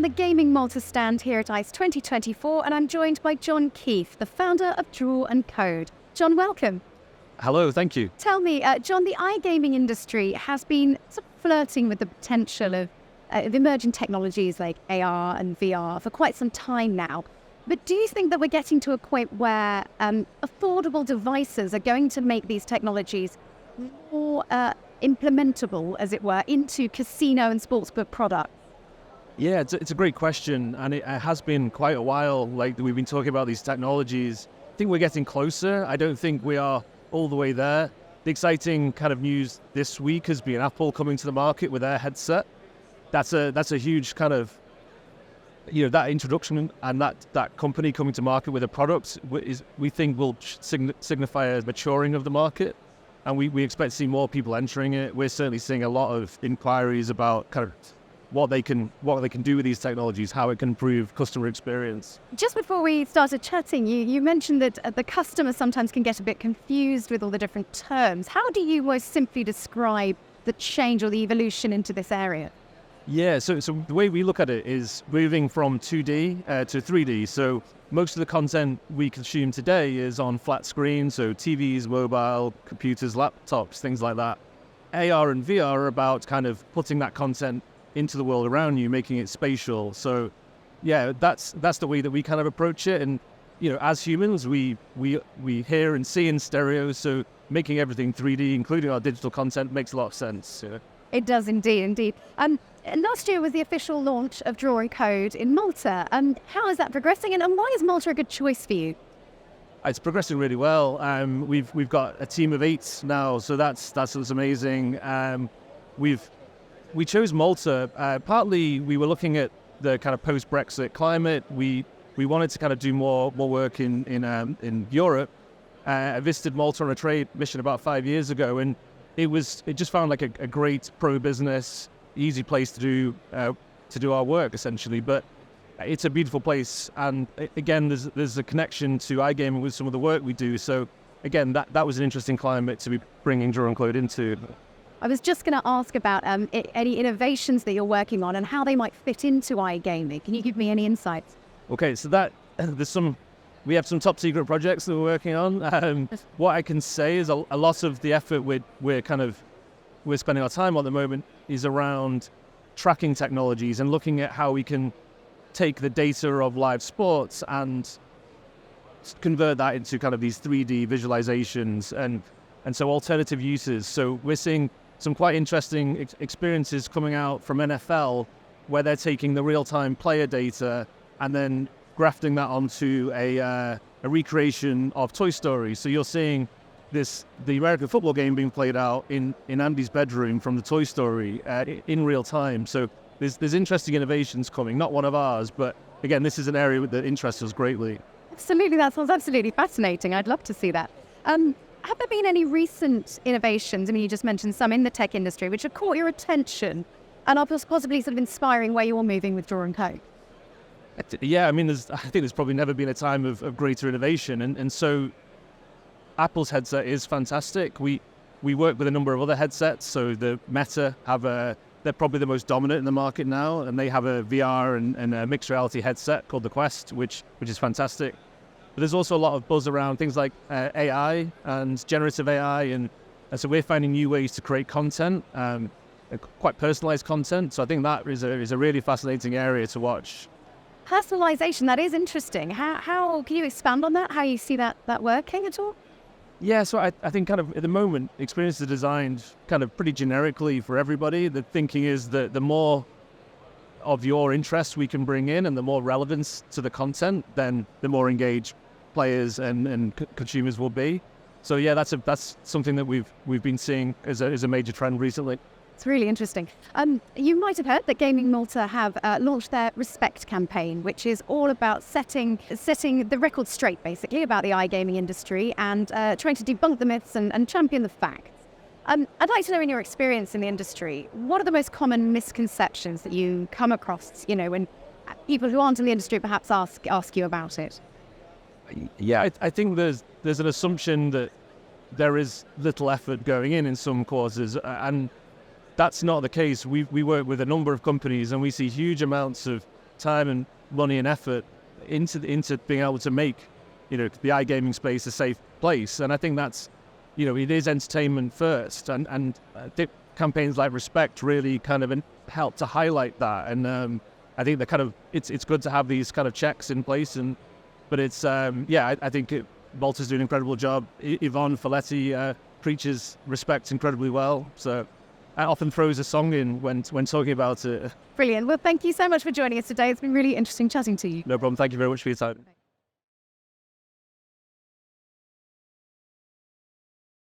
the Gaming Malta stand here at ICE2024, and I'm joined by John Keefe, the founder of Draw&Code. John, welcome. Hello, thank you. Tell me, John, the iGaming industry has been sort of flirting with the potential of emerging technologies like AR and VR for quite some time now. But do you think that we're getting to a point where affordable devices are going to make these technologies more implementable, as it were, into casino and sportsbook products? Yeah, it's a great question, and it has been quite a while. Like we've been talking about these technologies. I think we're getting closer. I don't think we are all the way there. The exciting kind of news this week has been Apple coming to the market with their headset. That's a huge kind of, that introduction and that company coming to market with a product we think will signify a maturing of the market, and we expect to see more people entering it. We're certainly seeing a lot of inquiries about kind of what they can do with these technologies, how it can improve customer experience. Just before we started chatting, you mentioned that the customer sometimes can get a bit confused with all the different terms. How do you most simply describe the change or the evolution into this area? Yeah, so the way we look at it is moving from 2D to 3D. So most of the content we consume today is on flat screens, so TVs, mobile, computers, laptops, things like that. AR and VR are about kind of putting that content into the world around you, making it spatial. So yeah, that's the way that we kind of approach it. And as humans, we hear and see in stereo, so making everything 3D, including our digital content, makes a lot of sense. It does indeed. Last year was the official launch of Draw&Code in Malta. How is that progressing, and why is Malta a good choice for you? It's progressing really well. We've got a team of 8 now, so that's amazing. We chose Malta partly. We were looking at the kind of post-Brexit climate. We wanted to kind of do more work in Europe. I visited Malta on a trade mission about 5 years ago, and it just found like a great pro-business, easy place to do our work essentially. But it's a beautiful place, and again, there's a connection to iGaming with some of the work we do. So again, that was an interesting climate to be bringing Draw&Code into. I was just going to ask about any innovations that you're working on and how they might fit into iGaming. Can you give me any insights? Okay, so we have some top secret projects that we're working on. What I can say is a lot of the effort we're spending our time on at the moment is around tracking technologies and looking at how we can take the data of live sports and convert that into kind of these 3D visualizations and so alternative uses. So we're seeing some quite interesting experiences coming out from NFL where they're taking the real-time player data and then grafting that onto a recreation of Toy Story. So you're seeing the American football game being played out in Andy's bedroom from the Toy Story in real time. So there's interesting innovations coming, not one of ours, but again, this is an area that interests us greatly. Absolutely, that sounds absolutely fascinating. I'd love to see that. Have there been any recent innovations, you just mentioned some in the tech industry, which have caught your attention and are possibly sort of inspiring where you're moving with Draw&Code? Yeah, I think there's probably never been a time of greater innovation. And so Apple's headset is fantastic. We work with a number of other headsets. So the Meta they're probably the most dominant in the market now, and they have a VR and a mixed reality headset called the Quest, which is fantastic. But there's also a lot of buzz around things like AI and generative AI, and so we're finding new ways to create content, quite personalized content. So I think that is a really fascinating area to watch. Personalization, that is interesting. How can you expand on that? How you see that working at all? Yeah, so I think kind of at the moment, experiences are designed kind of pretty generically for everybody. The thinking is that the more of your interest we can bring in and the more relevance to the content, then the more engaged players and consumers will be. So yeah, that's something that we've been seeing as a major trend recently. It's really interesting. You might have heard that Gaming Malta have launched their Respect campaign, which is all about setting the record straight, basically, about the iGaming industry and trying to debunk the myths and champion the facts. I'd like to know, in your experience in the industry, what are the most common misconceptions that you come across, when people who aren't in the industry perhaps ask you about it? Yeah, I think there's an assumption that there is little effort going in some causes, and that's not the case. We work with a number of companies, and we see huge amounts of time and money and effort into being able to make, the iGaming space a safe place. And I think that's, it is entertainment first, and I think campaigns like Respect really kind of help to highlight that. And I think it's good to have these kind of checks in place. But it's I think Malta's doing an incredible job. Yvonne Folletti preaches respect incredibly well. So I often throws a song in when talking about it. Brilliant. Well, thank you so much for joining us today. It's been really interesting chatting to you. No problem. Thank you very much for your time.